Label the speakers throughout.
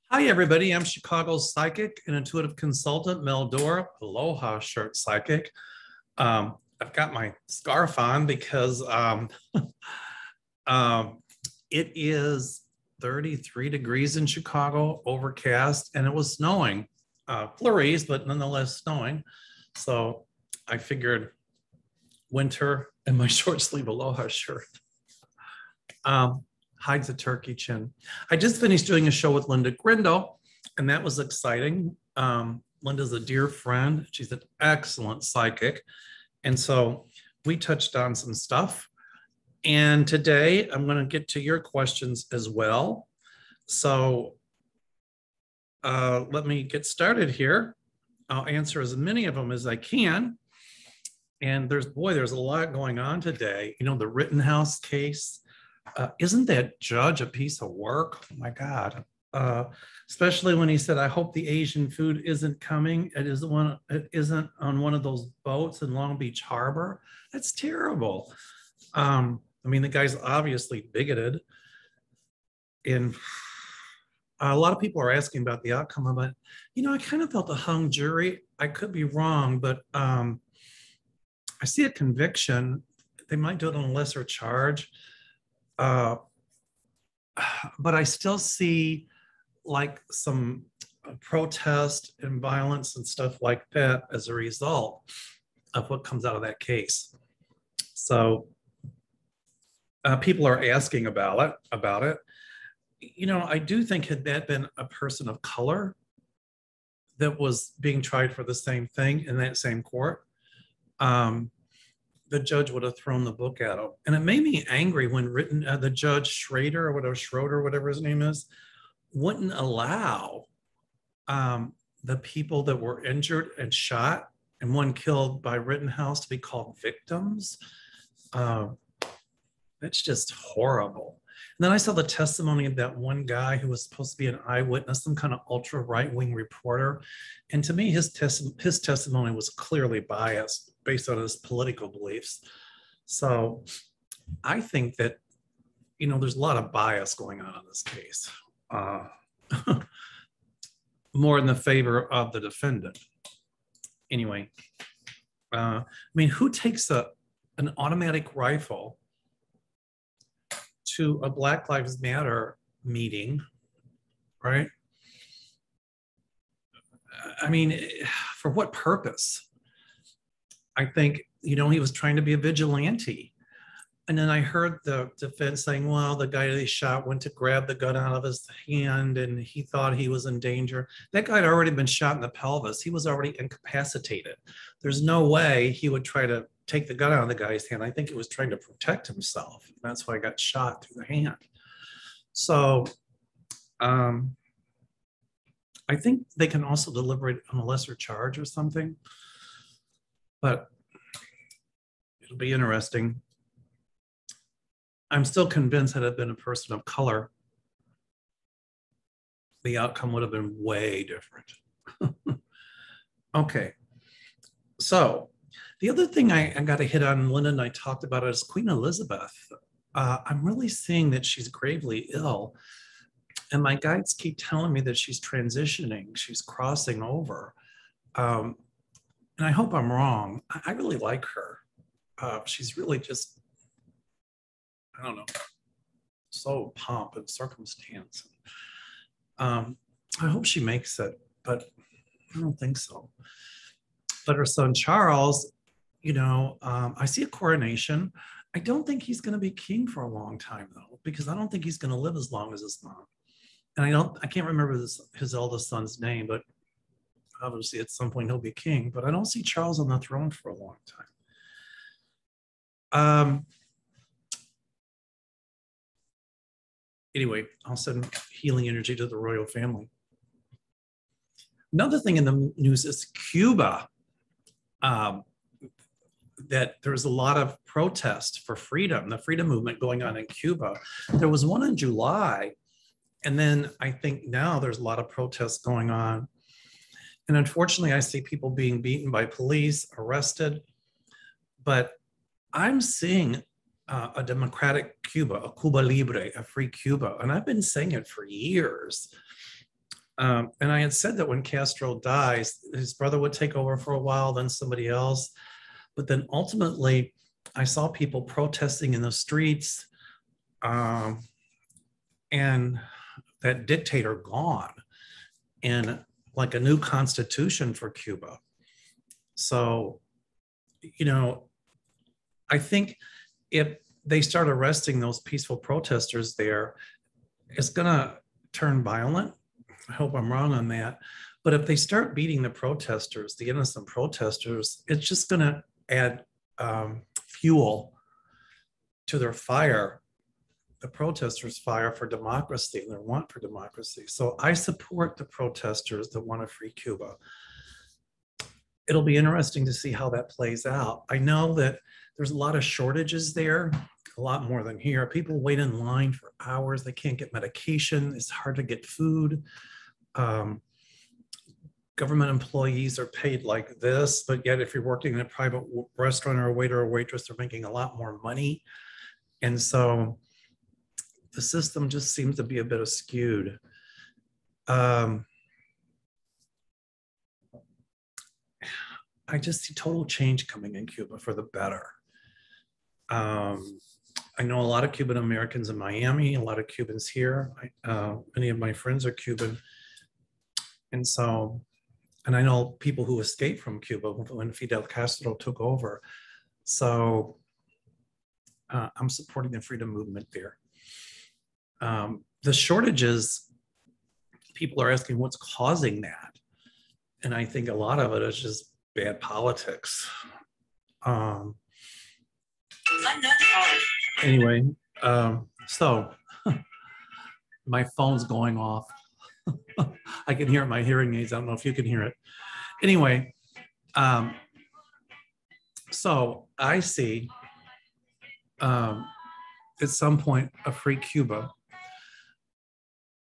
Speaker 1: Hi, everybody. I'm Chicago's psychic and intuitive consultant, Mel Dora, Aloha shirt psychic. I've got my scarf on because um, it is 33 degrees in Chicago, overcast, and it was snowing. Flurries, but nonetheless snowing. So I figured winter and my short sleeve Aloha shirt. Hides a turkey chin. I just finished doing a show with Linda Grindo, and that was exciting. Linda's a dear friend. She's an excellent psychic. And so we touched on some stuff. And today I'm going to get to your questions as well. So let me get started here. I'll answer as many of them as I can. And there's a lot going on today. You know, the Rittenhouse case. Isn't that judge a piece of work? Oh my God. Especially when he said, I hope the Asian food isn't coming. It isn't on one of those boats in Long Beach Harbor. That's terrible. I mean, the guy's obviously bigoted. And a lot of people are asking about the outcome of it. You know, I kind of felt a hung jury. I could be wrong, but I see a conviction. They might do it on a lesser charge. But I still see like some protest and violence and stuff like that as a result of what comes out of that case. So people are asking about it. You know, I do think had that been a person of color that was being tried for the same thing in that same court, the judge would have thrown the book at him. And it made me angry when the judge Schroeder, whatever his name is, wouldn't allow the people that were injured and shot and one killed by Rittenhouse to be called victims. It's just horrible. And then I saw the testimony of that one guy who was supposed to be an eyewitness, some kind of ultra right-wing reporter. And to me, his testimony was clearly biased based on his political beliefs. So I think that, you know, there's a lot of bias going on in this case, more in the favor of the defendant. Anyway, I mean, who takes an automatic rifle to a Black Lives Matter meeting, right? I mean, for what purpose? I think, you know, he was trying to be a vigilante. And then I heard the defense saying, well, the guy they shot went to grab the gun out of his hand and he thought he was in danger. That guy had already been shot in the pelvis. He was already incapacitated. There's no way he would try to take the gun out of the guy's hand. I think he was trying to protect himself. That's why he got shot through the hand. So I think they can also deliberate on a lesser charge or something. But it'll be interesting. I'm still convinced that had it been a person of color, the outcome would have been way different. Okay. So the other thing I got to hit on, Linda and I talked about it, is Queen Elizabeth. I'm really seeing that she's gravely ill. And my guides keep telling me that she's transitioning, she's crossing over. And I hope I'm wrong. I really like her. She's really just, I don't know, so pomp and circumstance. I hope she makes it, but I don't think so. But her son Charles, you know, I see a coronation. I don't think he's going to be king for a long time though, because I don't think he's going to live as long as his mom. And I can't remember his eldest son's name, but obviously at some point he'll be king, but I don't see Charles on the throne for a long time. Anyway, I'll send healing energy to the royal family. Another thing in the news is Cuba. That there's a lot of protest for freedom, the freedom movement going on in Cuba. There was one in July, and then I think now there's a lot of protests going on. And unfortunately, I see people being beaten by police, arrested, but I'm seeing a democratic Cuba, a Cuba Libre, a free Cuba. And I've been saying it for years. And I had said that when Castro dies, his brother would take over for a while, then somebody else. But then ultimately, I saw people protesting in the streets, and that dictator gone, and like a new constitution for Cuba. So, I think if they start arresting those peaceful protesters there, it's going to turn violent. I hope I'm wrong on that. But if they start beating the protesters, the innocent protesters, it's just going to add fuel to their fire, the protesters' fire for democracy and their want for democracy. So I support the protesters that want to free Cuba. It'll be interesting to see how that plays out. I know that there's a lot of shortages there, a lot more than here. People wait in line for hours. They can't get medication. It's hard to get food. Government employees are paid like this, but yet if you're working in a private restaurant or a waiter or waitress, they're making a lot more money. And so the system just seems to be a bit askewed. I just see total change coming in Cuba for the better. I know a lot of Cuban Americans in Miami, a lot of Cubans here. Many of my friends are Cuban. And so, and I know people who escaped from Cuba when Fidel Castro took over. So I'm supporting the freedom movement there. The shortages, people are asking what's causing that. And I think a lot of it is just bad politics. Anyway, so my phone's going off. I can hear it in my hearing aids. I don't know if you can hear it. Anyway, so I see at some point a free Cuba.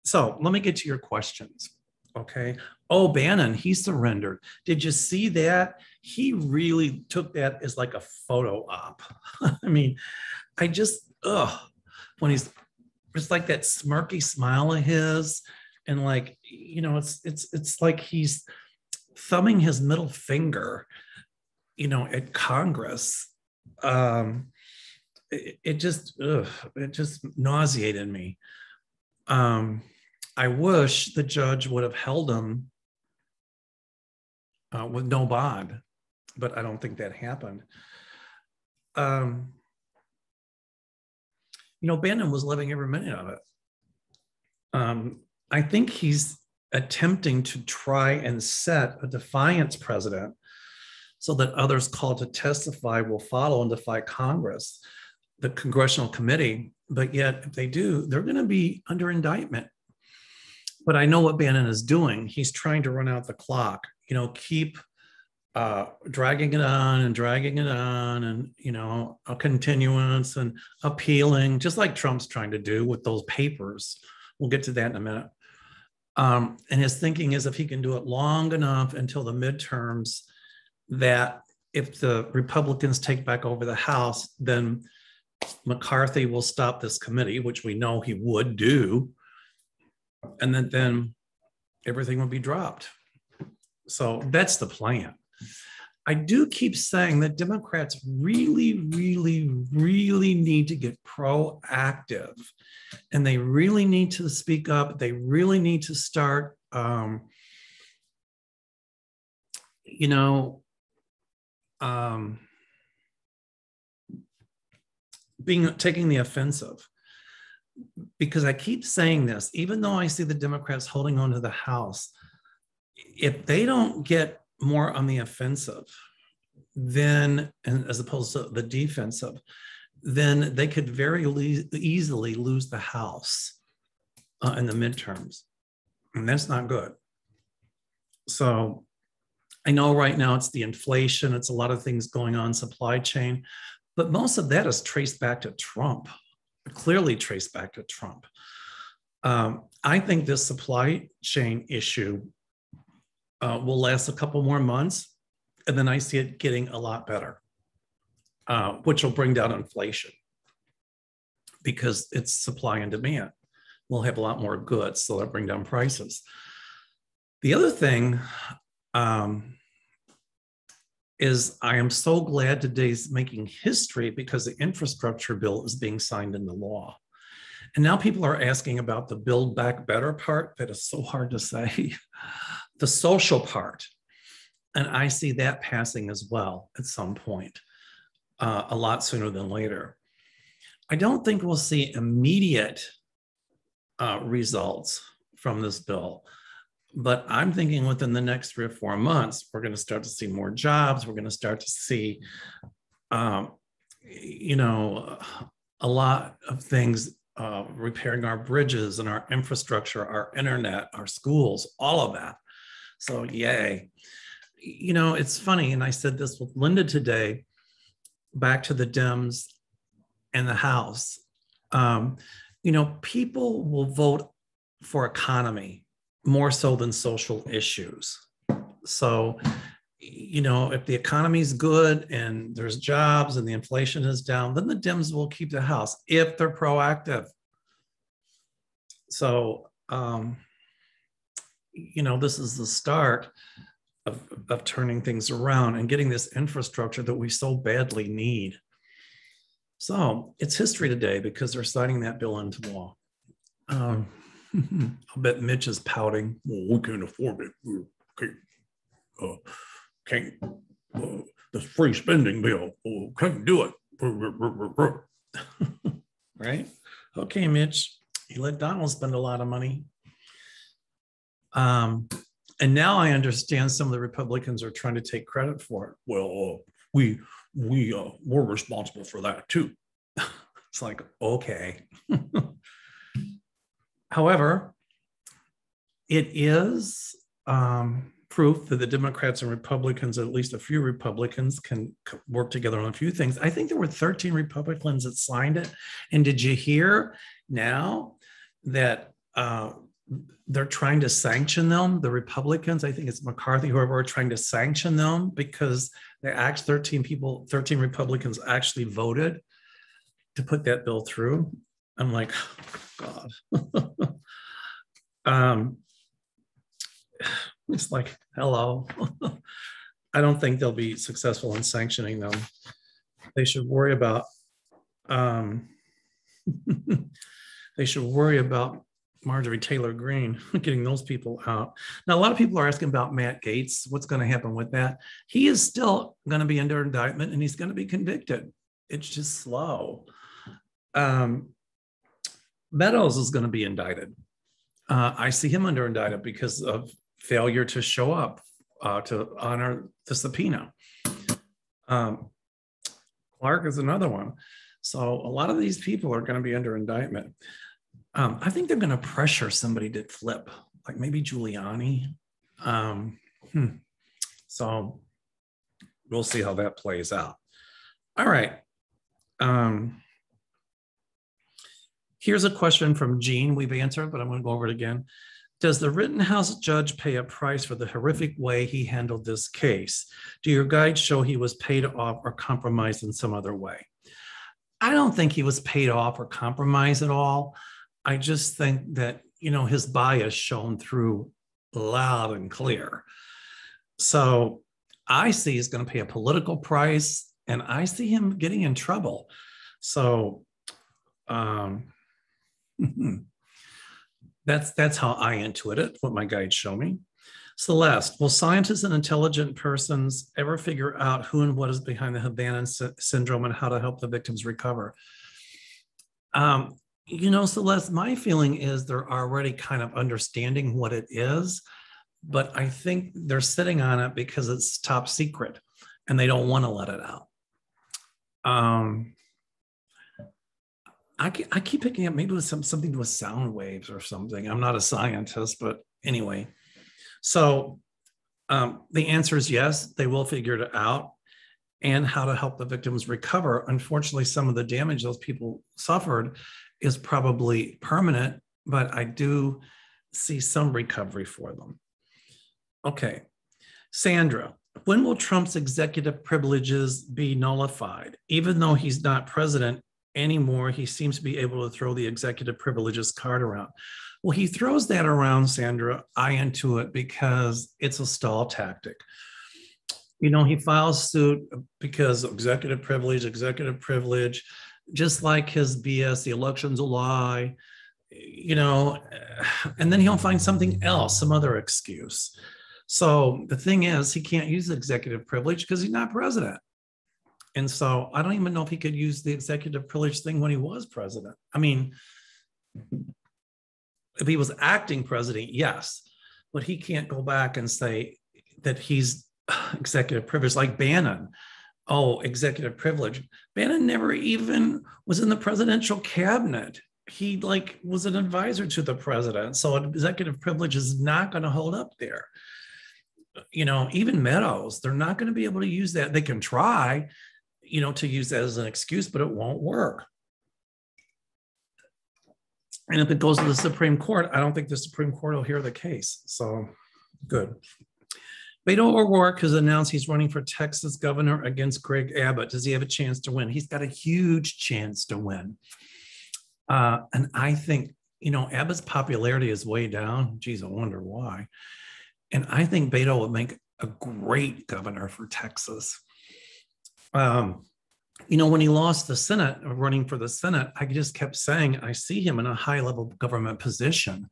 Speaker 1: So let me get to your questions. Okay. Oh, Bannon, he surrendered. Did you see that? He really took that as like a photo op. I mean, I just, when he's, it's like that smirky smile of his, and like, it's like he's thumbing his middle finger, at Congress. It just nauseated me. I wish the judge would have held him with no bond, but I don't think that happened. Bannon was living every minute of it. I think he's attempting to try and set a defiance precedent so that others called to testify will follow and defy Congress, the congressional committee. But yet, if they do, they're going to be under indictment. But I know what Bannon is doing. He's trying to run out the clock, keep dragging it on and, a continuance and appealing, just like Trump's trying to do with those papers. We'll get to that in a minute. And his thinking is if he can do it long enough until the midterms, that if the Republicans take back over the House, then McCarthy will stop this committee, which we know he would do. And then everything will be dropped. So that's the plan. I do keep saying that Democrats really, really, really need to get proactive, and they really need to speak up. They really need to start, taking the offensive. Because I keep saying this, even though I see the Democrats holding on to the House, if they don't get more on the offensive, then, and as opposed to the defensive, then they could very easily lose the House in the midterms. And that's not good. So I know right now it's the inflation, it's a lot of things going on, supply chain, but most of that is traced back to Trump, clearly traced back to Trump. I think this supply chain issue will last a couple more months, and then I see it getting a lot better, which will bring down inflation because it's supply and demand. We'll have a lot more goods, so that'll bring down prices. The other thing is I am so glad today's making history because the infrastructure bill is being signed into law. And now people are asking about the Build Back Better part that is so hard to say, the social part. And I see that passing as well at some point, a lot sooner than later. I don't think we'll see immediate results from this bill, but I'm thinking within the next 3 or 4 months, we're going to start to see more jobs. We're going to start to see, you know, a lot of things, repairing our bridges and our infrastructure, our internet, our schools, all of that. So yay. You know, it's funny, and I said this with Linda today, back to the Dems and the House. You know, people will vote for economy more so than social issues. So, you know, if the economy is good and there's jobs and the inflation is down, then the Dems will keep the House if they're proactive. So, you know, this is the start of turning things around and getting this infrastructure that we so badly need. So it's history today because they're signing that bill into law. I'll bet Mitch is pouting. Well, we can't afford it. Can't the free spending bill. Can't do it. Right? Okay, Mitch. You let Donald spend a lot of money. And now I understand some of the Republicans are trying to take credit for it. Well, we're responsible for that too. It's like, okay. However, it is proof that the Democrats and Republicans, at least a few Republicans, can work together on a few things. I think there were 13 Republicans that signed it. And did you hear now that they're trying to sanction them, the Republicans? I think it's McCarthy, whoever, are trying to sanction them because they 13 Republicans actually voted to put that bill through. I'm like, oh, God. It's like, hello. I don't think they'll be successful in sanctioning them. They should worry about Marjorie Taylor Greene, getting those people out. Now, a lot of people are asking about Matt Gaetz. What's going to happen with that? He is still going to be under indictment and he's going to be convicted. It's just slow. Meadows is going to be indicted. I see him under indictment because of failure to show up to honor the subpoena. Clark is another one. So a lot of these people are going to be under indictment. I think they're going to pressure somebody to flip, like maybe Giuliani. So we'll see how that plays out. All right. Here's a question from Gene. We've answered, but I'm going to go over it again. Does the Rittenhouse judge pay a price for the horrific way he handled this case? Do your guides show he was paid off or compromised in some other way? I don't think he was paid off or compromised at all. I just think that, you know, his bias shone through loud and clear. So I see he's going to pay a political price, and I see him getting in trouble. So that's how I intuit it, what my guides show me. Celeste, will scientists and intelligent persons ever figure out who and what is behind the Havana syndrome and how to help the victims recover? You know, Celeste, my feeling is they're already kind of understanding what it is, but I think they're sitting on it because it's top secret and they don't want to let it out. I keep picking up maybe with something with sound waves or something. I'm not a scientist, but anyway. So the answer is yes, they will figure it out, and how to help the victims recover. Unfortunately, some of the damage those people suffered is probably permanent, but I do see some recovery for them. Okay, Sandra, when will Trump's executive privileges be nullified? Even though he's not president, anymore. He seems to be able to throw the executive privileges card around. Well, he throws that around, Sandra, I intuit, because it's a stall tactic. You know, he files suit because executive privilege, just like his BS, the election's a lie, you know, and then he'll find something else, some other excuse. So the thing is, he can't use executive privilege because he's not president. And so I don't even know if he could use the executive privilege thing when he was president. I mean, if he was acting president, yes, but he can't go back and say that he's executive privilege like Bannon. Oh, executive privilege. Bannon never even was in the presidential cabinet. He like was an advisor to the president. So executive privilege is not going to hold up there. You know, even Meadows, they're not going to be able to use that. They can try, you know, to use that as an excuse, but it won't work. And if it goes to the Supreme Court, I don't think the Supreme Court will hear the case. So good. Beto O'Rourke has announced he's running for Texas governor against Greg Abbott. Does he have a chance to win? He's got a huge chance to win. And I think, you know, Abbott's popularity is way down. Geez, I wonder why. And I think Beto would make a great governor for Texas. You know, when he lost the Senate, running for the Senate, I just kept saying, I see him in a high-level government position.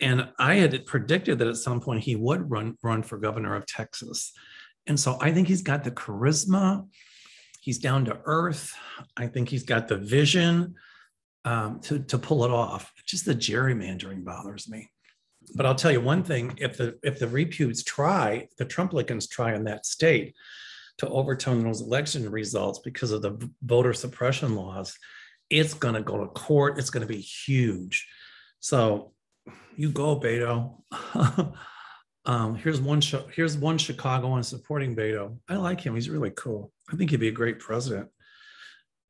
Speaker 1: And I had predicted that at some point he would run for governor of Texas. And so I think he's got the charisma. He's down to earth. I think he's got the vision to pull it off. Just the gerrymandering bothers me. But I'll tell you one thing, if the reputes try, the Trumplicans try in that state to overturn those election results because of the voter suppression laws, it's going to go to court. It's going to be huge. So you go, Beto. Here's one Chicagoan supporting Beto. I like him. He's really cool. I think he'd be a great president.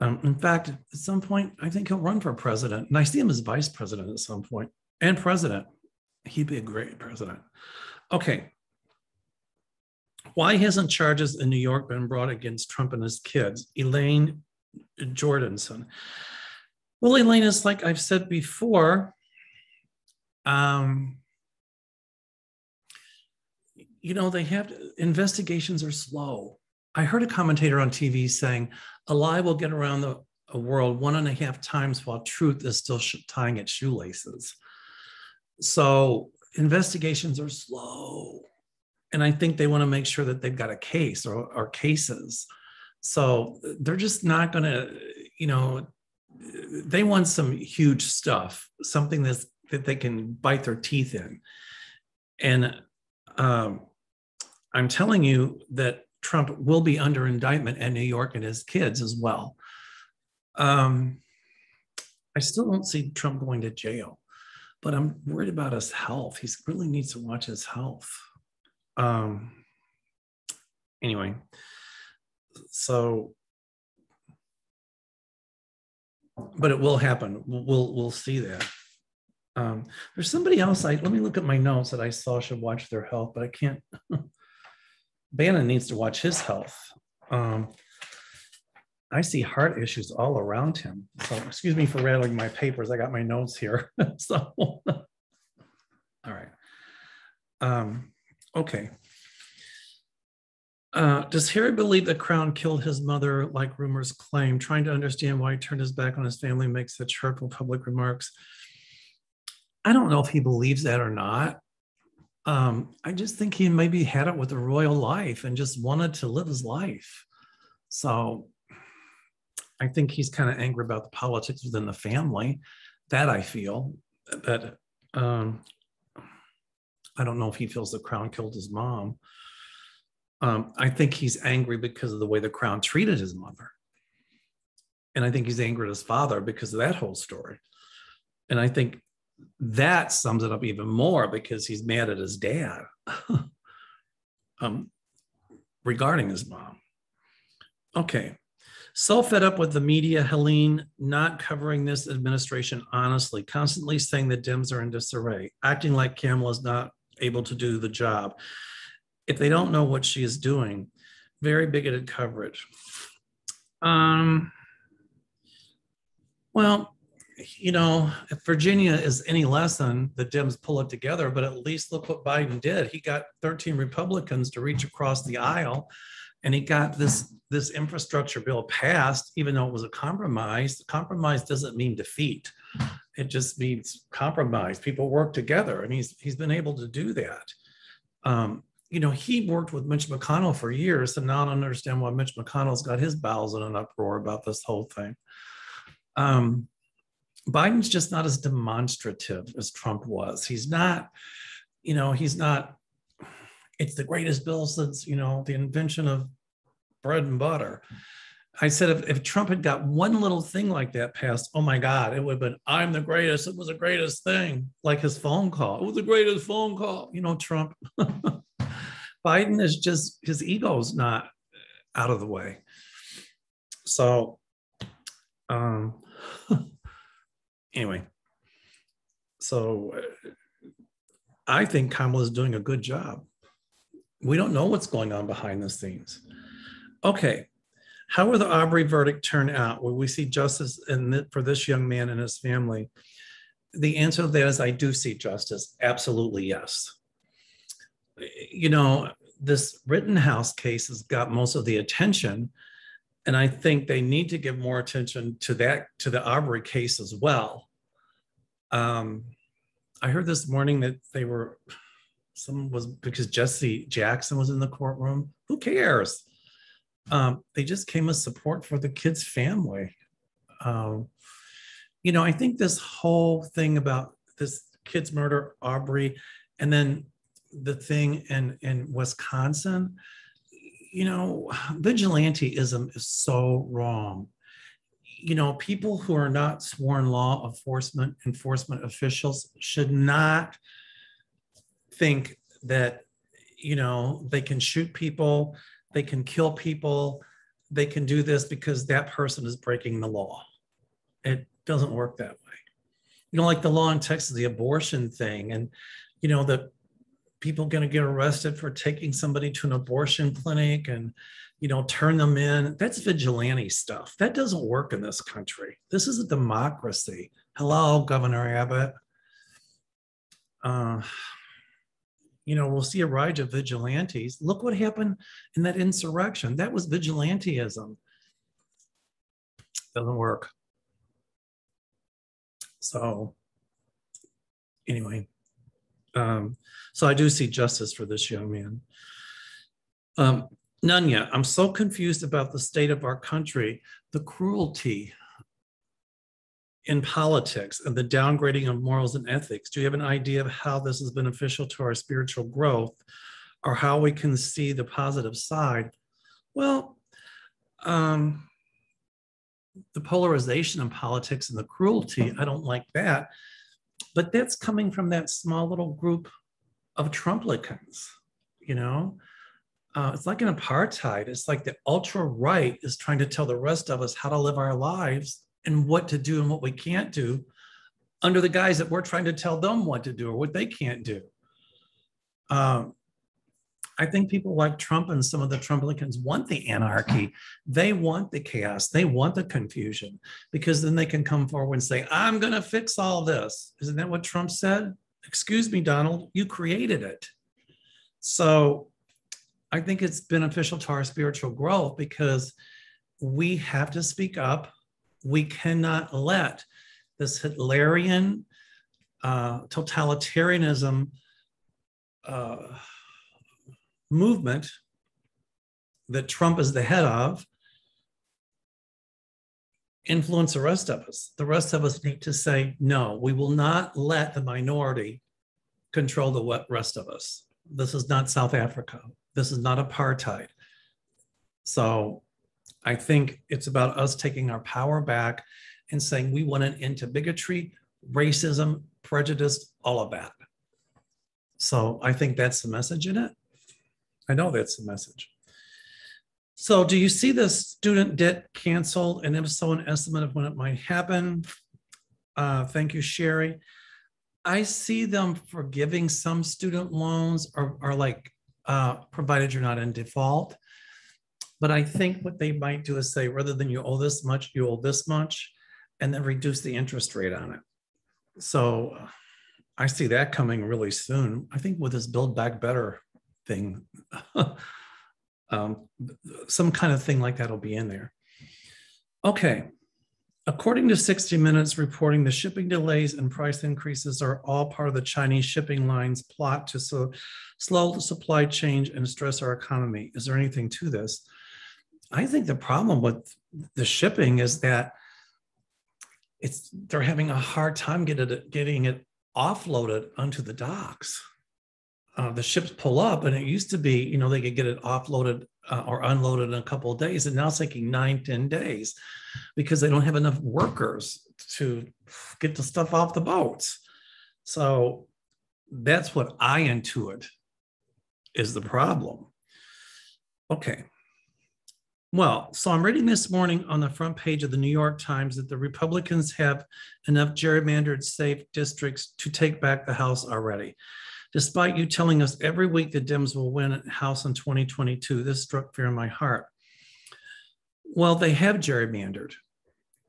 Speaker 1: In fact, at some point, I think he'll run for president. And I see him as vice president at some point and president. He'd be a great president. Okay. Why hasn't charges in New York been brought against Trump and his kids? Elaine Jordanson. Well, Elaine, is like I've said before, you know, investigations are slow. I heard a commentator on TV saying a lie will get around the world 1.5 times while truth is still tying its shoelaces. So investigations are slow. And I think they want to make sure that they've got a case or cases. So they're just not going to, you know, they want some huge stuff, something that they can bite their teeth in. And I'm telling you that Trump will be under indictment in New York and his kids as well. I still don't see Trump going to jail, but I'm worried about his health. He really needs to watch his health. Anyway, so, but it will happen. We'll see that. There's somebody else. Let me look at my notes that I saw should watch their health, but I can't. Bannon needs to watch his health. I see heart issues all around him. So excuse me for rattling my papers. I got my notes here. So, all right. Okay. Does Harry believe the Crown killed his mother, like rumors claim? Trying to understand why he turned his back on his family, makes such hurtful public remarks. I don't know if he believes that or not. I just think he maybe had it with a royal life and just wanted to live his life. So I think he's kind of angry about the politics within the family. That I feel. But I don't know if he feels the Crown killed his mom. I think he's angry because of the way the Crown treated his mother. And I think he's angry at his father because of that whole story. And I think that sums it up even more because he's mad at his dad regarding his mom. Okay. So fed up with the media, Helene, not covering this administration honestly, constantly saying the Dems are in disarray, acting like Kamala's not able to do the job. If they don't know what she is doing, very bigoted coverage. Well, you know, if Virginia is any lesson, the Dems pull it together, but at least look what Biden did. He got 13 Republicans to reach across the aisle, and he got this infrastructure bill passed, even though it was a compromise. Compromise doesn't mean defeat. It just means compromise. People work together, and he's been able to do that. You know, he worked with Mitch McConnell for years, and now I don't understand why Mitch McConnell's got his bowels in an uproar about this whole thing. Biden's just not as demonstrative as Trump was. He's not, you know, he's not, it's the greatest bill since, you know, the invention of bread and butter. I said, if Trump had got one little thing like that passed, oh my God, it would have been, I'm the greatest. It was the greatest thing. Like his phone call. It was the greatest phone call. You know, Trump. Biden is just, his ego's not out of the way. So, anyway, so I think Kamala is doing a good job. We don't know what's going on behind the scenes. Okay, how will the Aubrey verdict turn out? Will we see justice for this young man and his family? The answer to that is I do see justice. Absolutely, yes. You know, this Rittenhouse case has got most of the attention, and I think they need to give more attention to that, to the Aubrey case as well. I heard this morning that someone was, because Jesse Jackson was in the courtroom. Who cares? They just came as support for the kid's family. You know, I think this whole thing about this kid's murder, Aubrey, and then the thing in Wisconsin, you know, vigilantism is so wrong. You know, people who are not sworn law enforcement officials should not think that, you know, they can shoot people, they can kill people, they can do this because that person is breaking the law. It doesn't work that way. You know, like the law in Texas, the abortion thing, and, you know, the people going to get arrested for taking somebody to an abortion clinic and, you know, turn them in. That's vigilante stuff. That doesn't work in this country. This is a democracy. Hello, Governor Abbott. You know, we'll see a rise of vigilantes. Look what happened in that insurrection. That was vigilantism. Doesn't work. So anyway, so I do see justice for this young man. Nunya, I'm so confused about the state of our country, the cruelty in politics and the downgrading of morals and ethics. Do you have an idea of how this is beneficial to our spiritual growth, or how we can see the positive side? Well, the polarization in politics and the cruelty, I don't like that. But that's coming from that small little group of Trumplicans, you know? It's like an apartheid. It's like the ultra right is trying to tell the rest of us how to live our lives and what to do and what we can't do under the guise that we're trying to tell them what to do or what they can't do. I think people like Trump and some of the Trumplicans want the anarchy. They want the chaos. They want the confusion, because then they can come forward and say, I'm going to fix all this. Isn't that what Trump said? Excuse me, Donald, you created it. So I think it's beneficial to our spiritual growth, because we have to speak up. We cannot let this Hitlerian totalitarianism movement that Trump is the head of influence the rest of us. The rest of us need to say, no, we will not let the minority control the rest of us. This is not South Africa. This is not apartheid. So I think it's about us taking our power back and saying we want an end to bigotry, racism, prejudice, all of that. So I think that's the message in it. I know that's the message. So do you see the student debt canceled? And if so, an estimate of when it might happen? Thank you, Sherry. I see them forgiving some student loans, or like, provided you're not in default. But I think what they might do is say, rather than you owe this much, you owe this much. and then reduce the interest rate on it. So I see that coming really soon. I think with this Build Back Better thing, some kind of thing like that will be in there. Okay. According to 60 Minutes reporting, the shipping delays and price increases are all part of the Chinese shipping lines plot to slow the supply chain and stress our economy. Is there anything to this? I think the problem with the shipping is that they're having a hard time getting it offloaded onto the docks. The ships pull up, and it used to be, they could get it offloaded or unloaded in a couple of days, and now it's taking 9-10 days because they don't have enough workers to get the stuff off the boats. So that's what I intuit is the problem. Okay. Well, so I'm reading this morning on the front page of the New York Times that the Republicans have enough gerrymandered safe districts to take back the House already. Despite you telling us every week the Dems will win House in 2022, this struck fear in my heart. Well, they have gerrymandered,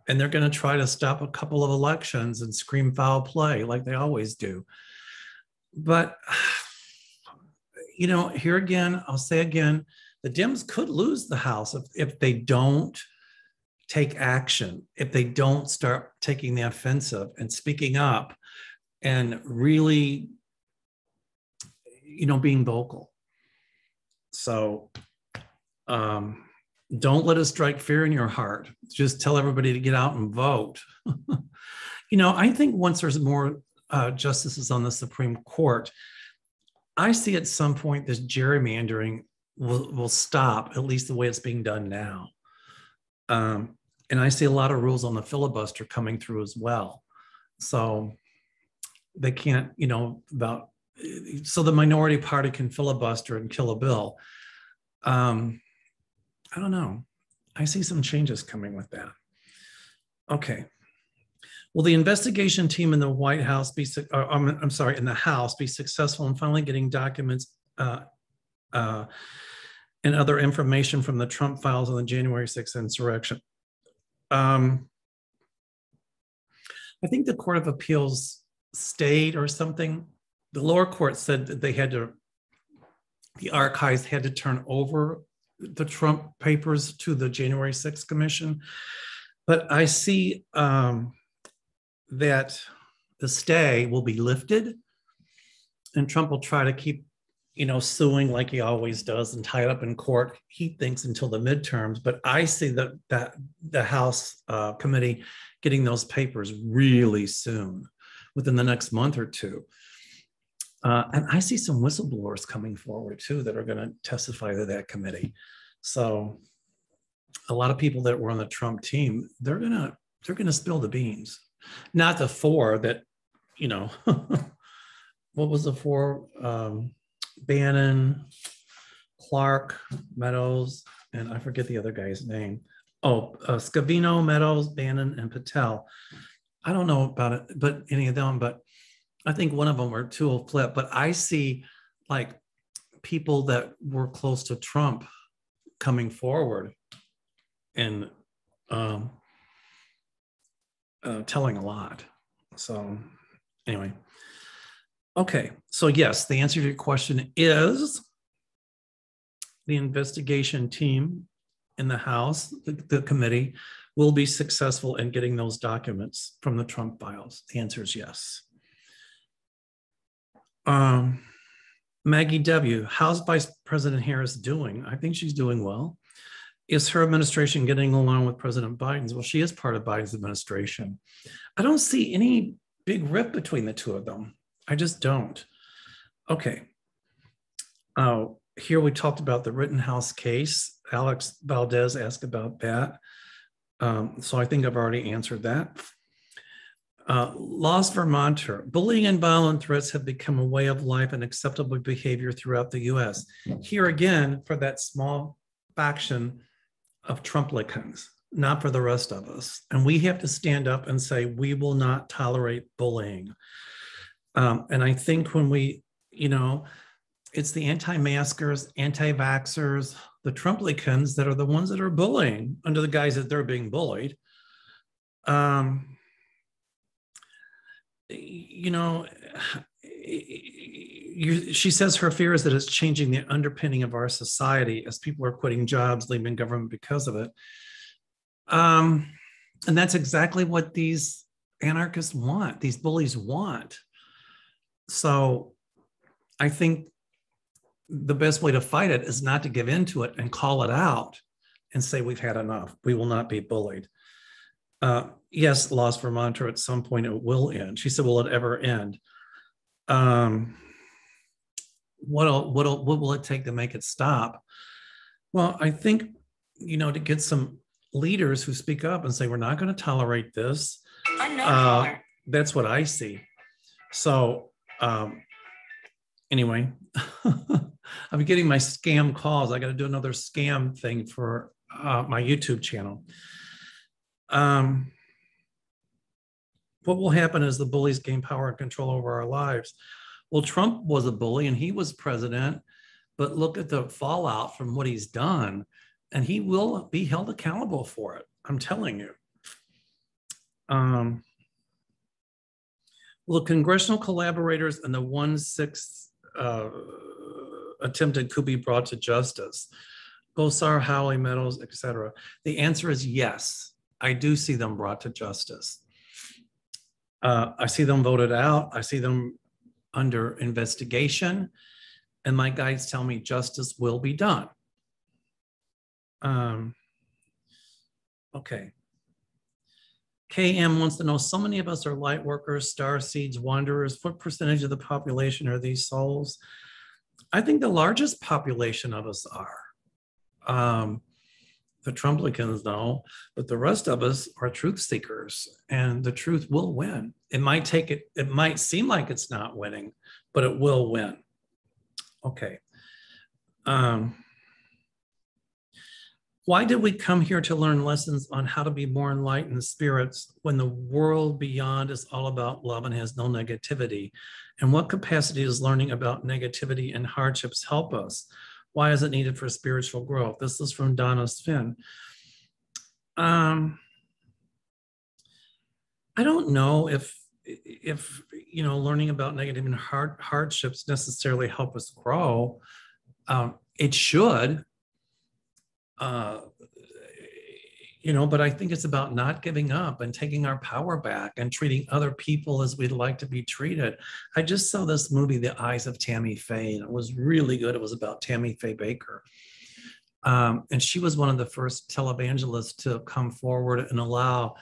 Speaker 1: and they're going to try to stop a couple of elections and scream foul play like they always do. But, here again, I'll say again, the Dems could lose the House if they don't take action, if they don't start taking the offensive and speaking up and really being vocal. So don't let us strike fear in your heart. Just tell everybody to get out and vote. I think once there's more justices on the Supreme Court, I see at some point this gerrymandering will stop, at least the way it's being done now. And I see a lot of rules on the filibuster coming through as well. So they can't, so the minority party can filibuster and kill a bill. I don't know. I see some changes coming with that. Okay. Will the investigation team in the White House in the House be successful in finally getting documents and other information from the Trump files on the January 6th insurrection? I think the Court of Appeals stayed or something. The lower court said that the archives had to turn over the Trump papers to the January 6th Commission. But I see that the stay will be lifted, and Trump will try to keep, suing like he always does and tie it up in court, he thinks, until the midterms. But I see that the House committee getting those papers really soon, within the next month or two. And I see some whistleblowers coming forward too that are going to testify to that committee. So a lot of people that were on the Trump team, they're gonna spill the beans. Not the four that, what was the four? Bannon, Clark, Meadows, and I forget the other guy's name. Scavino, Meadows, Bannon, and Patel. I don't know about it, but any of them, but I think one of them or two will flip. But I see like people that were close to Trump coming forward and telling a lot. So anyway, okay. So yes, the answer to your question is the investigation team in the House, the committee, will be successful in getting those documents from the Trump files. The answer is yes. Maggie W., how's Vice President Harris doing? I think she's doing well. Is her administration getting along with President Biden's? Well, she is part of Biden's administration. I don't see any big rift between the two of them. I just don't. Okay. Here we talked about the Rittenhouse case. Alex Valdez asked about that. So I think I've already answered that. Lost Vermonter, bullying and violent threats have become a way of life and acceptable behavior throughout the US. Here again, for that small faction of Trumplicans, not for the rest of us. And we have to stand up and say, we will not tolerate bullying. And I think when we, it's the anti-maskers, anti-vaxxers, the Trumplicans that are the ones that are bullying under the guise that they're being bullied. Um, she says her fear is that it's changing the underpinning of our society as people are quitting jobs, leaving government because of it. And that's exactly what these anarchists want, these bullies want. So I think the best way to fight it is not to give into it and call it out and say, we've had enough. We will not be bullied. Yes, Lost Vermonter, at some point it will end. She said, will it ever end? What will it take to make it stop? Well, I think, to get some leaders who speak up and say, we're not going to tolerate this. That's what I see. So anyway, I'm getting my scam calls. I got to do another scam thing for my YouTube channel. What will happen as the bullies gain power and control over our lives? Well, Trump was a bully and he was president, but look at the fallout from what he's done, and he will be held accountable for it. I'm telling you. Will congressional collaborators and the 1/6 attempted coup be brought to justice? Gosar, Howley, Meadows, etc. The answer is yes. I do see them brought to justice. I see them voted out. I see them under investigation. And my guides tell me justice will be done. Okay. KM wants to know, so many of us are light workers, star seeds, wanderers. What percentage of the population are these souls? I think the largest population of us are. The Trumplicans, no, but the rest of us are truth seekers, and the truth will win. It might seem like it's not winning, but it will win. Okay. Why did we come here to learn lessons on how to be more enlightened spirits when the world beyond is all about love and has no negativity? And what capacity does learning about negativity and hardships help us? Why is it needed for spiritual growth? This is from Donna Finn. I don't know if learning about negative and hardships necessarily help us grow. It should. But I think it's about not giving up and taking our power back and treating other people as we'd like to be treated. I just saw this movie, The Eyes of Tammy Faye, and it was really good. It was about Tammy Faye Baker. And she was one of the first televangelists to come forward and allow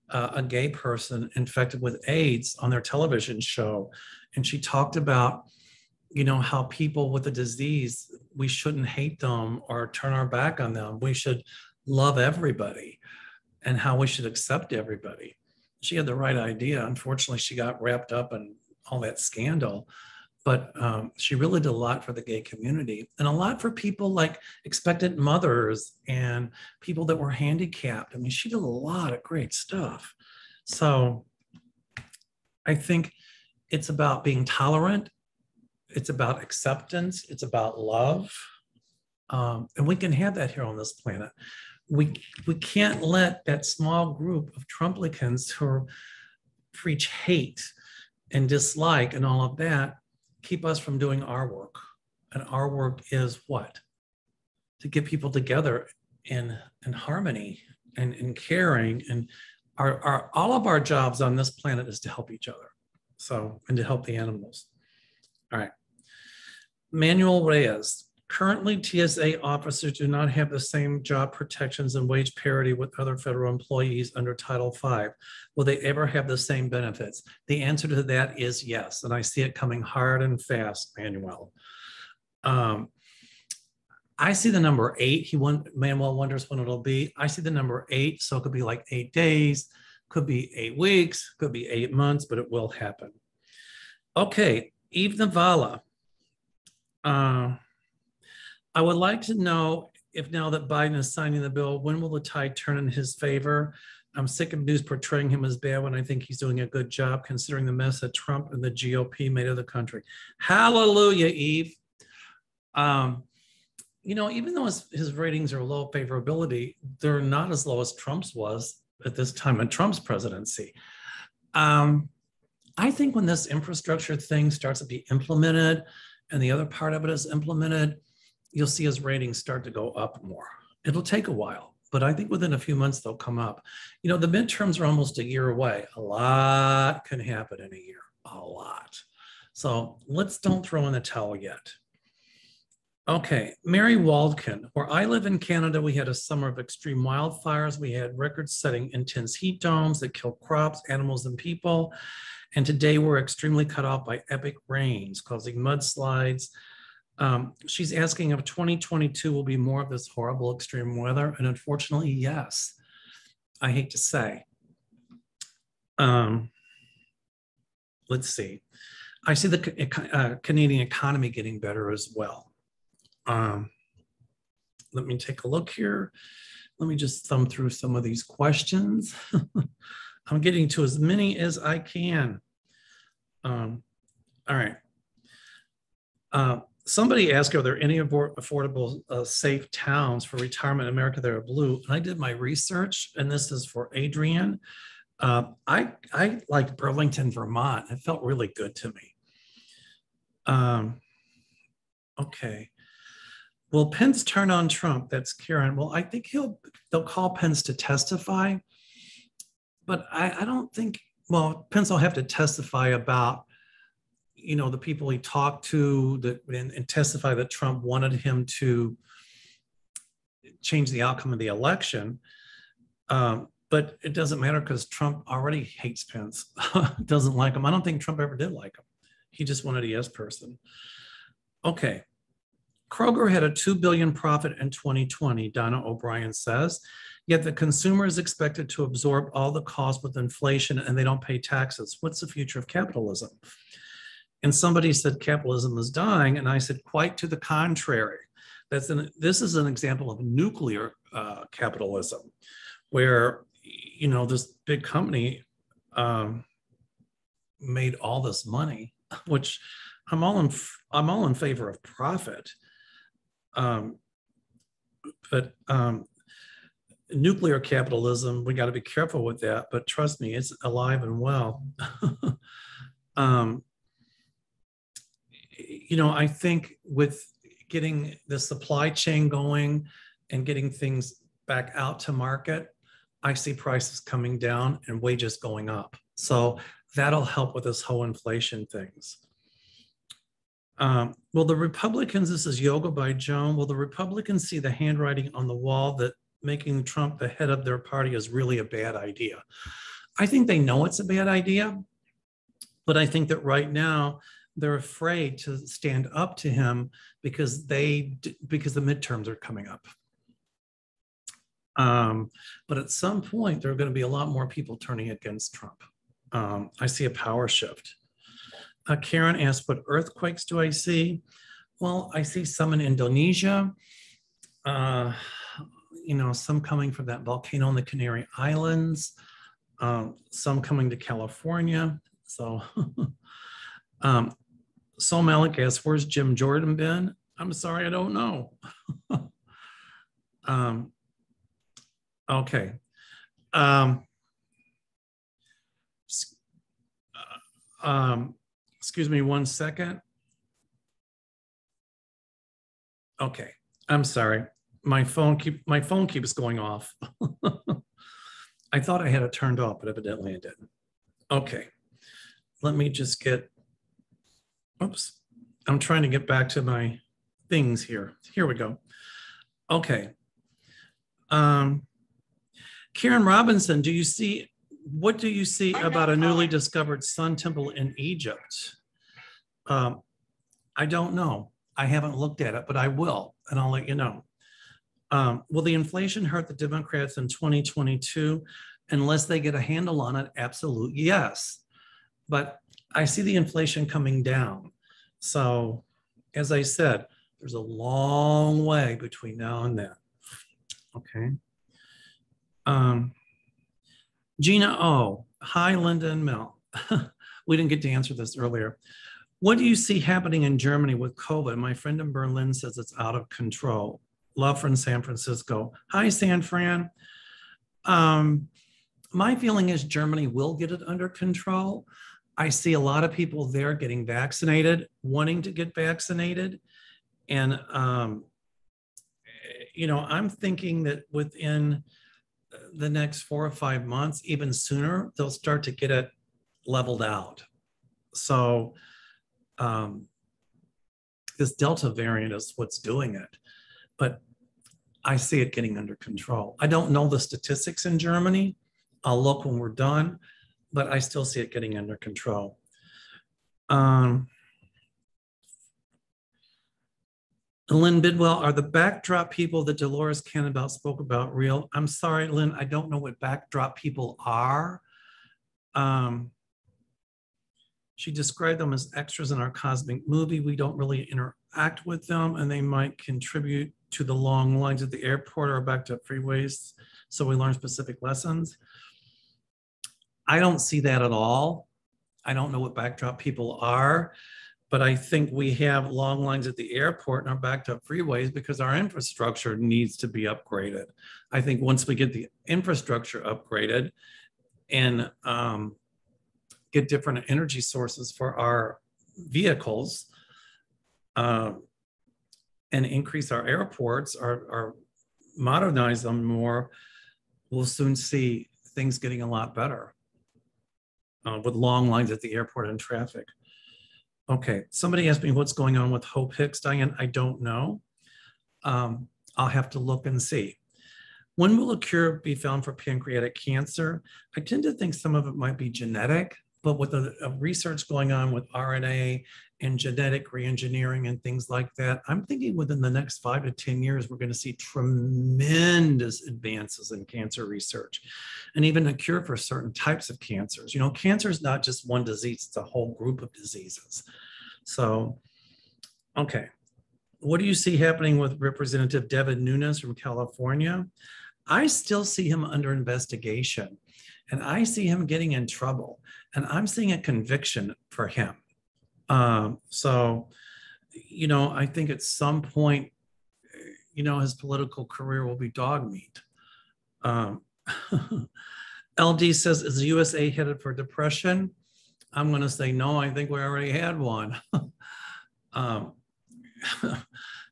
Speaker 1: a gay person infected with AIDS on their television show. And she talked about, how people with the disease, we shouldn't hate them or turn our back on them. We should love everybody, and how we should accept everybody. She had the right idea. Unfortunately, she got wrapped up in all that scandal, but she really did a lot for the gay community and a lot for people like expectant mothers and people that were handicapped. I mean, she did a lot of great stuff. So I think it's about being tolerant. It's about acceptance. It's about love. And we can have that here on this planet. We can't let that small group of Trumplicans who preach hate and dislike and all of that keep us from doing our work. And our work is what? To get people together in harmony and in caring. And all of our jobs on this planet is to help each other. And to help the animals. All right. Manuel Reyes. Currently, TSA officers do not have the same job protections and wage parity with other federal employees under Title V. Will they ever have the same benefits? The answer to that is yes, and I see it coming hard and fast, Manuel. I see the number 8. Manuel wonders when it'll be. I see the number 8, so it could be like 8 days, could be 8 weeks, could be 8 months, but it will happen. Okay, Eve Navala. I would like to know if now that Biden is signing the bill, when will the tide turn in his favor? I'm sick of news portraying him as bad when I think he's doing a good job considering the mess that Trump and the GOP made of the country. Hallelujah, Eve. Even though his ratings are low favorability, they're not as low as Trump's was. at this time in Trump's presidency. I think when this infrastructure thing starts to be implemented and the other part of it is implemented, you'll see his ratings start to go up more. It'll take a while, but I think within a few months they'll come up. You know, the midterms are almost a year away. A lot can happen in a year, a lot. So don't throw in the towel yet. Okay, Mary Waldkin, where I live in Canada, we had a summer of extreme wildfires. We had record-setting intense heat domes that killed crops, animals, and people. And today we're extremely cut off by epic rains, causing mudslides. She's asking if 2022 will be more of this horrible extreme weather. And unfortunately, yes, I hate to say. Let's see. I see the Canadian economy getting better as well. Let me take a look here. Let me just thumb through some of these questions. I'm getting to as many as I can. All right. Somebody asked, are there any affordable, safe towns for retirement in America that are blue? And I did my research, and this is for Adrian. I liked Burlington, Vermont. It felt really good to me. Okay. Will Pence turn on Trump? That's Karen. Well, I think they'll call Pence to testify, but I don't think, well, Pence will have to testify about, you know, the people he talked to and testify that Trump wanted him to change the outcome of the election. But it doesn't matter because Trump already hates Pence, doesn't like him. I don't think Trump ever did like him. He just wanted a yes person. Okay. Kroger had a $2 billion profit in 2020, Donna O'Brien says, yet the consumer is expected to absorb all the costs with inflation and they don't pay taxes. What's the future of capitalism? And somebody said capitalism is dying, and I said quite to the contrary. This is an example of nuclear capitalism, where, you know, this big company made all this money, which I'm all in favor of profit. But nuclear capitalism, we got to be careful with that, but trust me, it's alive and well. You know, I think with getting the supply chain going and getting things back out to market, I see prices coming down and wages going up. So that'll help with this whole inflation things. Will the Republicans, this is Yoga by Joan, will the Republicans see the handwriting on the wall that making Trump the head of their party is really a bad idea? I think they know it's a bad idea, but I think that right now they're afraid to stand up to him because the midterms are coming up. But at some point, there are going to be a lot more people turning against Trump. I see a power shift. Karen asked, what earthquakes do I see? Well, I see some in Indonesia, you know, some coming from that volcano in the Canary Islands, some coming to California. So, Sol Malik asked, where's Jim Jordan been? I'm sorry, I don't know. Okay. Excuse me 1 second. Okay, I'm sorry. My phone keeps going off. I thought I had it turned off, but evidently it didn't. Okay, let me just get, oops. I'm trying to get back to my things here. Here we go. Okay. Karen Robinson, what do you see about a newly discovered sun temple in Egypt? I don't know. I haven't looked at it, but I will, and I'll let you know. Will the inflation hurt the Democrats in 2022 unless they get a handle on it? Absolutely, yes. But I see the inflation coming down. So, as I said, there's a long way between now and then. Okay. Gina O, hi, Linda and Mel. We didn't get to answer this earlier. What do you see happening in Germany with COVID? My friend in Berlin says it's out of control. Love from San Francisco. Hi, San Fran. My feeling is Germany will get it under control. I see a lot of people there getting vaccinated, wanting to get vaccinated. And, I'm thinking that within the next 4 or 5 months, even sooner, they'll start to get it leveled out. So this Delta variant is what's doing it. But I see it getting under control. I don't know the statistics in Germany. I'll look when we're done, but I still see it getting under control. Lynn Bidwell, are the backdrop people that Dolores Cannabout spoke about real? I'm sorry, Lynn, I don't know what backdrop people are. She described them as extras in our cosmic movie. We don't really interact with them, and they might contribute to the long lines at the airport or back to freeways, so we learn specific lessons. I don't see that at all. I don't know what backdrop people are, but I think we have long lines at the airport and our backed up freeways because our infrastructure needs to be upgraded. I think once we get the infrastructure upgraded and get different energy sources for our vehicles and increase our airports or modernize them more, we'll soon see things getting a lot better with long lines at the airport and traffic. Okay, somebody asked me what's going on with Hope Hicks, Diane. I don't know. I'll have to look and see. When will a cure be found for pancreatic cancer? I tend to think some of it might be genetic, but with the research going on with RNA and genetic reengineering and things like that, I'm thinking within the next 5 to 10 years, we're going to see tremendous advances in cancer research and even a cure for certain types of cancers. You know, cancer is not just one disease, it's a whole group of diseases. So, okay. What do you see happening with Representative Devin Nunes from California? I still see him under investigation and I see him getting in trouble and I'm seeing a conviction for him. So, you know, I think at some point, you know, his political career will be dog meat. LD says, is the USA headed for depression? I'm going to say no, I think we already had one.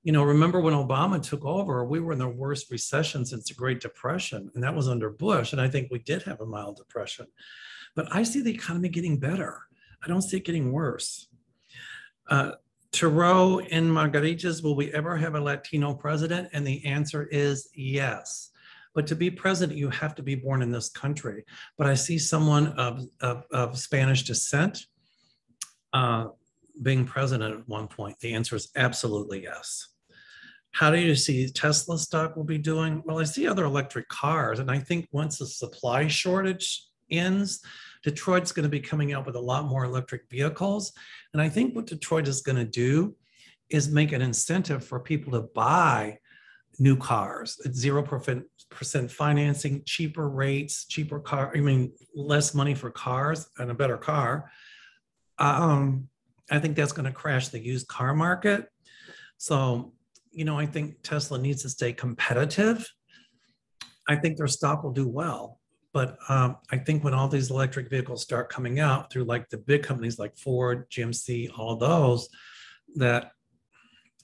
Speaker 1: You know, remember when Obama took over, we were in the worst recession since the Great Depression, and that was under Bush. And I think we did have a mild depression. But I see the economy getting better. I don't see it getting worse. Tarot and Margaritas, will we ever have a Latino president? And the answer is yes. But to be president, you have to be born in this country. But I see someone of Spanish descent being president at one point. The answer is absolutely yes. How do you see Tesla stock will be doing? Well, I see other electric cars. And I think once the supply shortage ends, Detroit's going to be coming out with a lot more electric vehicles. And I think what Detroit is going to do is make an incentive for people to buy new cars at 0% financing, cheaper rates, cheaper car. I mean, less money for cars and a better car. I think that's going to crash the used car market. So, you know, I think Tesla needs to stay competitive. I think their stock will do well. But I think when all these electric vehicles start coming out through like the big companies like Ford, GMC, all those, that,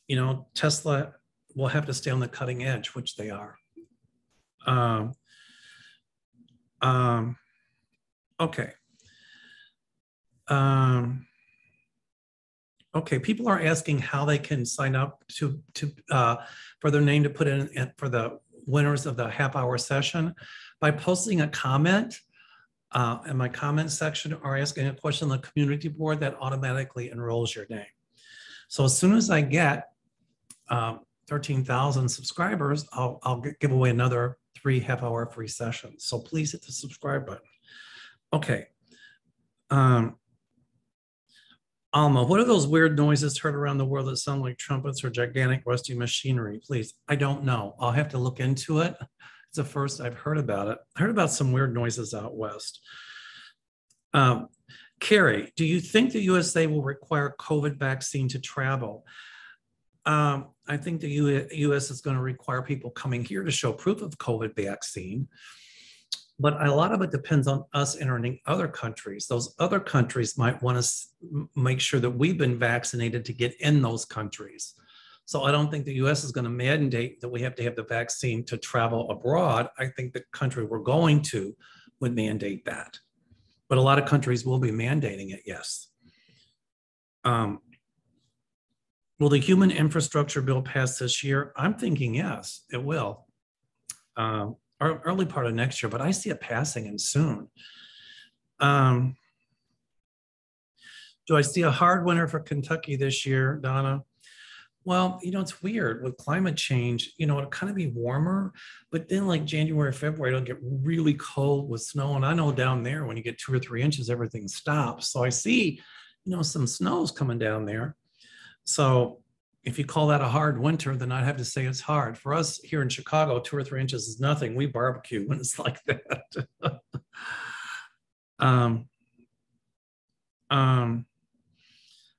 Speaker 1: you know, Tesla will have to stay on the cutting edge, which they are. Okay. Okay, people are asking how they can sign up for their name to put in for the winners of the half-hour session by posting a comment in my comment section or asking a question on the community board that automatically enrolls your name. So as soon as I get 13,000 subscribers, I'll give away another 3 half-hour free sessions. So please hit the subscribe button. Okay. Alma, what are those weird noises heard around the world that sound like trumpets or gigantic rusty machinery? Please, I don't know. I'll have to look into it. It's the first I've heard about it. I heard about some weird noises out west. Carrie, do you think the USA will require COVID vaccine to travel? I think the US is going to require people coming here to show proof of COVID vaccine. But a lot of it depends on us entering other countries. Those other countries might want to make sure that we've been vaccinated to get in those countries. So I don't think the US is going to mandate that we have to have the vaccine to travel abroad. I think the country we're going to would mandate that. But a lot of countries will be mandating it, yes. Will the human infrastructure bill pass this year? I'm thinking yes, it will. Or early part of next year, but I see it passing and soon. Do I see a hard winter for Kentucky this year, Donna? Well, it's weird with climate change, it'll kind of be warmer, but then like January, February, it'll get really cold with snow. And I know down there, when you get 2 or 3 inches, everything stops. So I see, some snow's coming down there. So if you call that a hard winter, then I'd have to say it's hard. For us here in Chicago, 2 or 3 inches is nothing. We barbecue when it's like that.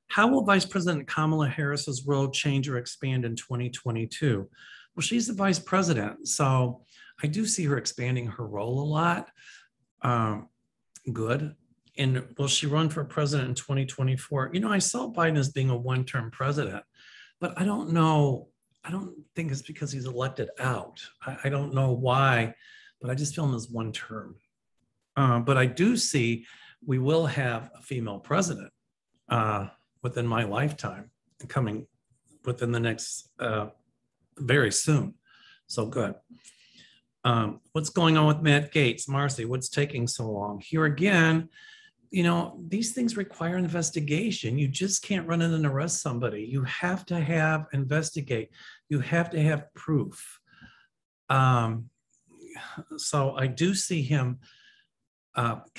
Speaker 1: How will Vice President Kamala Harris's role change or expand in 2022? Well, she's the vice president, so I do see her expanding her role a lot. Good. And will she run for president in 2024? I saw Biden as being a one-term president, but I don't know. I don't think it's because he's elected out. I don't know why, but I just feel him as one term. But I do see we will have a female president within my lifetime, coming within the next very soon. So good. What's going on with Matt Gaetz? Marcy, what's taking so long? Here again, these things require investigation. You just can't run in and arrest somebody. You have to investigate. You have to have proof. So I do see him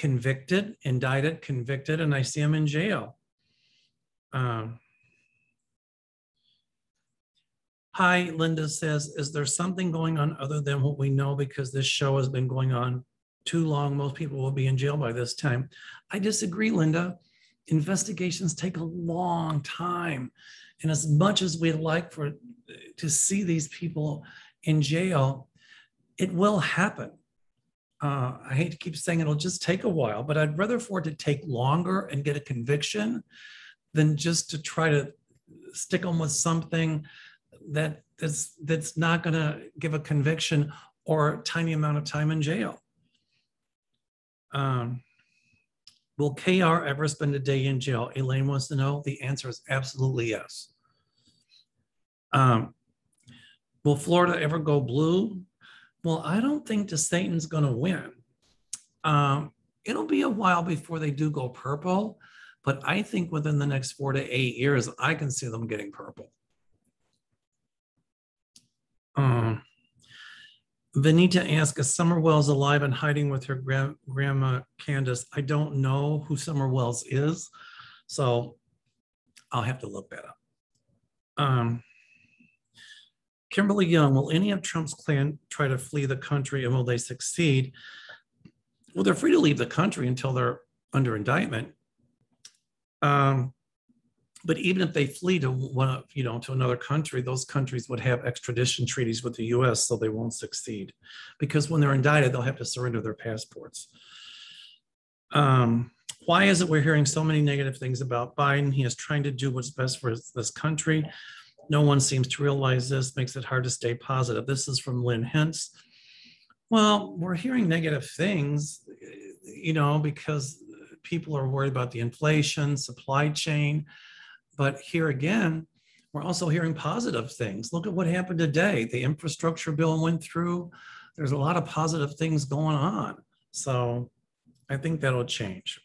Speaker 1: indicted, convicted, and I see him in jail. Hi, Linda says, is there something going on other than what we know, because this show has been going on too long? Most people will be in jail by this time. I disagree, Linda. Investigations take a long time. And as much as we'd like to see these people in jail, it will happen. I hate to keep saying it'll just take a while, but I'd rather for it to take longer and get a conviction than just to try to stick them with something that's not going to give a conviction or a tiny amount of time in jail. Will KR ever spend a day in jail? Elaine wants to know. The answer is absolutely yes. Will Florida ever go blue? Well, I don't think DeSatan's going to win. It'll be a while before they do go purple, but I think within the next 4 to 8 years, I can see them getting purple. Vanita asks, is Summer Wells alive and hiding with her grandma Candace? I don't know who Summer Wells is, so I'll have to look that up. Kimberly Young, will any of Trump's clan try to flee the country, and will they succeed? Well, they're free to leave the country until they're under indictment. But even if they flee to to another country, those countries would have extradition treaties with the U.S., so they won't succeed, because when they're indicted, they'll have to surrender their passports. Why is it we're hearing so many negative things about Biden? He is trying to do what's best for this country. No one seems to realize this. Makes it hard to stay positive. This is from Lynn Hentz. Well, we're hearing negative things, because people are worried about the inflation, supply chain. But here again, we're also hearing positive things. Look at what happened today. The infrastructure bill went through. There's a lot of positive things going on. So I think that'll change.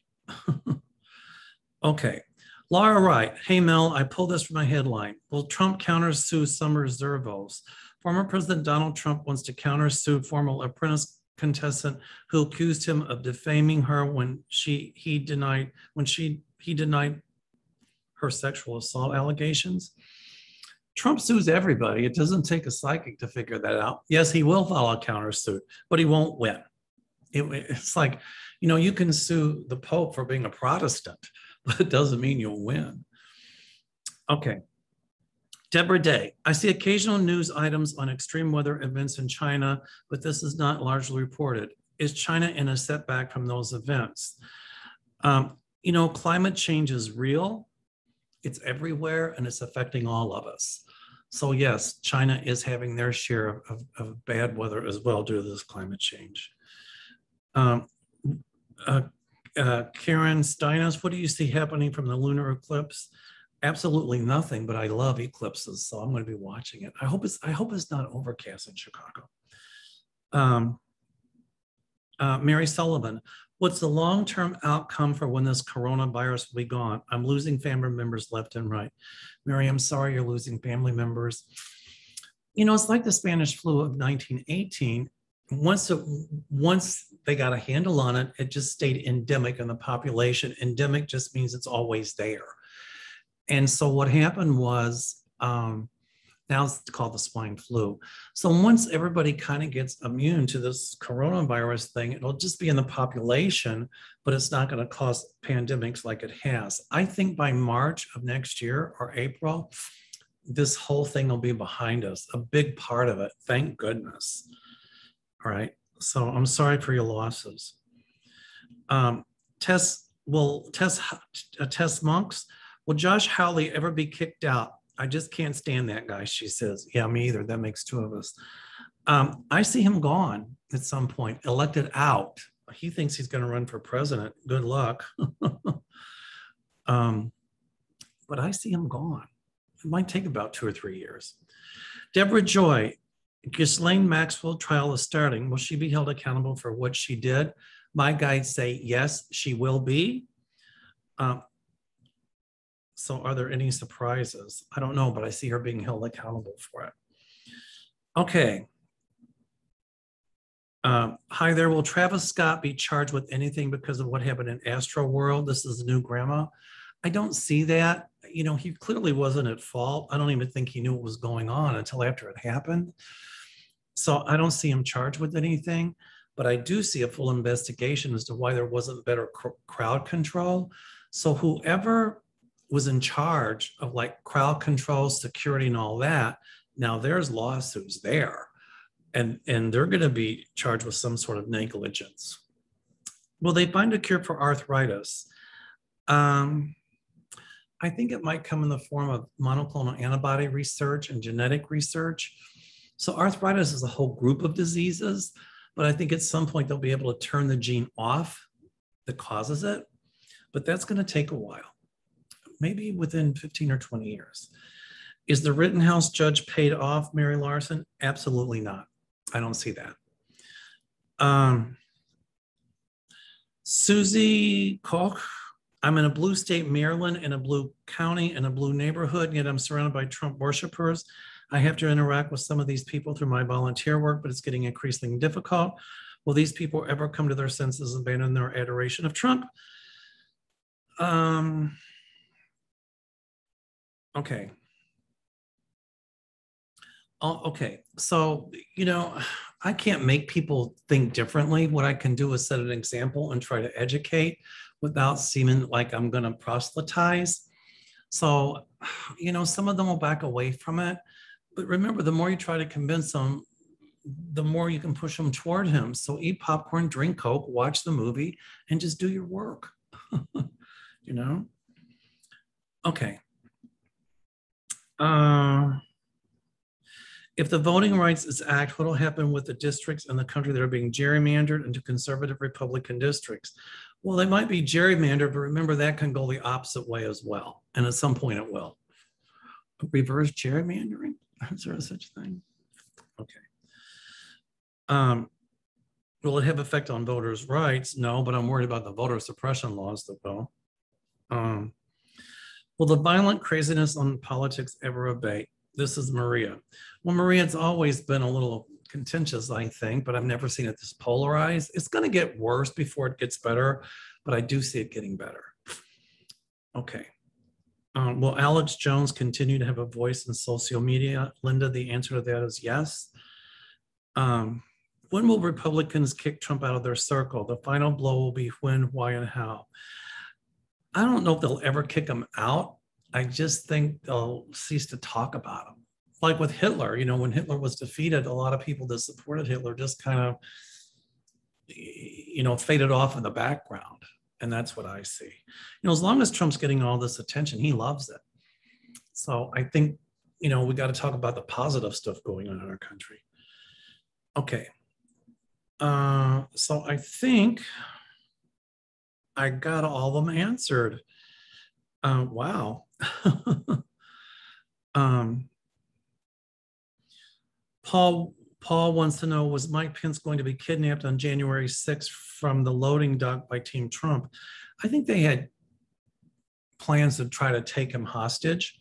Speaker 1: Okay. Laura Wright. Hey, Mel, I pulled this from my headline. Will Trump countersue Summer Zervos? Former President Donald Trump wants to countersue former apprentice contestant who accused him of defaming her when he denied her sexual assault allegations. Trump sues everybody. It doesn't take a psychic to figure that out. Yes, he will file a countersuit, but he won't win. It's like, you can sue the Pope for being a Protestant, but it doesn't mean you'll win. Okay. Deborah Day, I see occasional news items on extreme weather events in China, but this is not largely reported. is China in a setback from those events? Climate change is real. It's everywhere and it's affecting all of us. So yes, China is having their share of bad weather as well due to this climate change. Karen Steinas, what do you see happening from the lunar eclipse? Absolutely nothing, but I love eclipses, so I'm going to be watching it. I hope it's not overcast in Chicago. Mary Sullivan, what's the long-term outcome for when this coronavirus will be gone? I'm losing family members left and right. Mary, I'm sorry you're losing family members. It's like the Spanish flu of 1918. Once they got a handle on it, it just stayed endemic in the population. Endemic just means it's always there. And so what happened was, now it's called the swine flu. So once everybody kind of gets immune to this coronavirus thing, it'll just be in the population, but it's not going to cause pandemics like it has. I think by March of next year or April, this whole thing will be behind us, a big part of it. Thank goodness. All right. So I'm sorry for your losses. Tess Monks, will Josh Hawley ever be kicked out? I just can't stand that guy, she says. Yeah, me either. That makes two of us. I see him gone at some point, elected out. He thinks he's going to run for president. Good luck. But I see him gone. It might take about 2 or 3 years. Deborah Joy, Ghislaine Maxwell trial is starting. Will she be held accountable for what she did? My guides say yes, she will be. So are there any surprises? I don't know, but I see her being held accountable for it. Okay. Hi there, will Travis Scott be charged with anything because of what happened in Astroworld? This is the new grandma. I don't see that. He clearly wasn't at fault. I don't even think he knew what was going on until after it happened. So I don't see him charged with anything, but I do see a full investigation as to why there wasn't better crowd control. So whoever was in charge of like crowd control, security, and all that, now there's lawsuits there, and they're going to be charged with some sort of negligence. Will they find a cure for arthritis? I think it might come in the form of monoclonal antibody research and genetic research. So arthritis is a whole group of diseases, but I think at some point they'll be able to turn the gene off that causes it, but that's going to take a while, maybe within 15 or 20 years. Is the Rittenhouse judge paid off, Mary Larson? Absolutely not. I don't see that. Susie Koch, I'm in a blue state, Maryland, in a blue county, in a blue neighborhood, yet I'm surrounded by Trump worshipers. I have to interact with some of these people through my volunteer work, but it's getting increasingly difficult. Will these people ever come to their senses and abandon their adoration of Trump? Okay. Okay, so, I can't make people think differently. What I can do is set an example and try to educate without seeming like I'm going to proselytize. So, some of them will back away from it. But remember, the more you try to convince them, the more you can push them toward him. So eat popcorn, drink Coke, watch the movie, and just do your work. Okay. If the Voting Rights Act, what will happen with the districts in the country that are being gerrymandered into conservative Republican districts? Well, they might be gerrymandered, but remember that can go the opposite way as well. And at some point it will. Reverse gerrymandering? Is there such a thing? Okay. Will it have effect on voters' rights? No, but I'm worried about the voter suppression laws that will. Will the violent craziness on politics ever abate? This is Maria. Well, Maria, it's always been a little contentious, I think, but I've never seen it this polarized. It's going to get worse before it gets better, but I do see it getting better. Okay. Will Alex Jones continue to have a voice in social media? Linda, the answer to that is yes. When will Republicans kick Trump out of their circle? The final blow will be when, why, and how. I don't know if they'll ever kick him out. I just think they'll cease to talk about him. Like with Hitler, when Hitler was defeated, a lot of people that supported Hitler just kind of, faded off in the background. And that's what I see. As long as Trump's getting all this attention, he loves it. So I think, we got to talk about the positive stuff going on in our country. Okay. So I think I got all of them answered. Wow. Paul wants to know, was Mike Pence going to be kidnapped on January 6th from the loading dock by Team Trump? I think they had plans to try to take him hostage,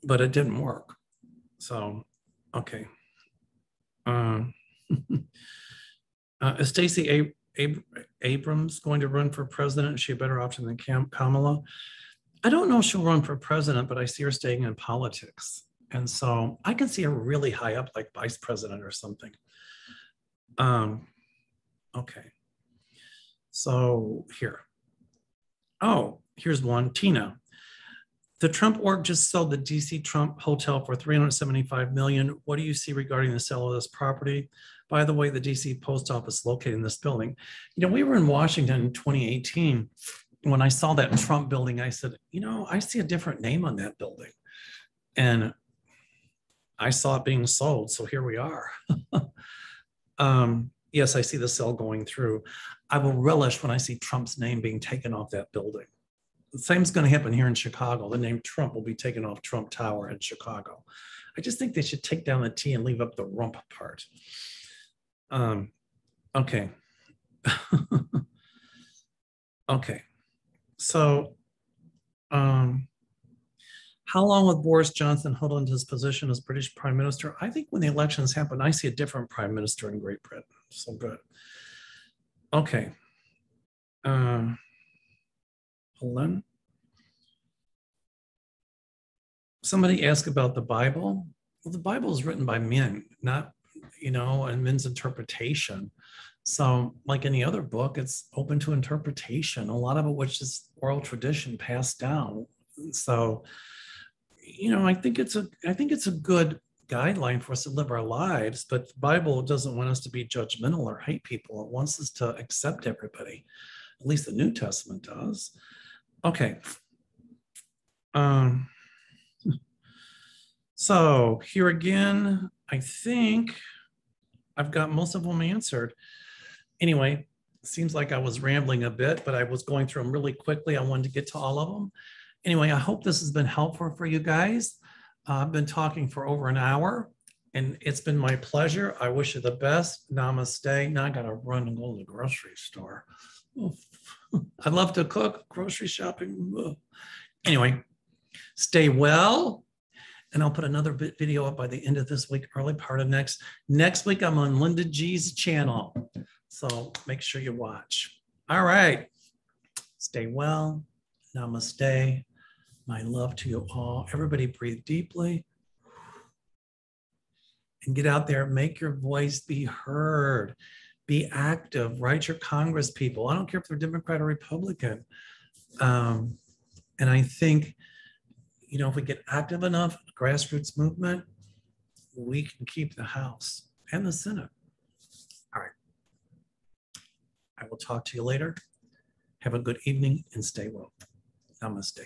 Speaker 1: but it didn't work. So, okay. Is Stacey Abrams going to run for president? Is she a better option than Kamala? I don't know if she'll run for president, but I see her staying in politics. And so I can see her really high up, like vice president or something. Okay. So here. Oh, here's one. Tina. The Trump org just sold the DC Trump Hotel for $375 million. What do you see regarding the sale of this property? By the way, the DC post office located in this building. We were in Washington in 2018. When I saw that Trump building, I said, I see a different name on that building. And I saw it being sold. So here we are. Yes, I see the sale going through. I will relish when I see Trump's name being taken off that building. The same is going to happen here in Chicago. The name Trump will be taken off Trump Tower in Chicago. I just think they should take down the T and leave up the rump part. Okay. Okay. So, how long will Boris Johnson hold on to his position as British Prime Minister? I think when the elections happen, I see a different Prime Minister in Great Britain. So good. Okay. Hold on. Somebody asked about the Bible. Well, the Bible is written by men, not, and men's interpretation. So like any other book, it's open to interpretation. A lot of it, which is oral tradition passed down. So, I think it's a good guideline for us to live our lives, but the Bible doesn't want us to be judgmental or hate people. It wants us to accept everybody. At least the New Testament does. Okay. So here again, I think I've got most of them answered. Anyway, seems like I was rambling a bit, but I was going through them really quickly. I wanted to get to all of them. Anyway, I hope this has been helpful for you guys. I've been talking for over an hour, and it's been my pleasure. I wish you the best. Namaste. Now I got to run and go to the grocery store. I love to cook, grocery shopping. Anyway, stay well. And I'll put another video up by the end of this week, early part of next. Next week, I'm on Linda G's channel. So make sure you watch. All right. Stay well. Namaste. My love to you all. Everybody breathe deeply. And get out there. Make your voice be heard. Be active. Write your Congress people. I don't care if they're Democrat or Republican. And I think, if we get active enough, grassroots movement, we can keep the House and the Senate. All right. I will talk to you later. Have a good evening and stay well. Namaste.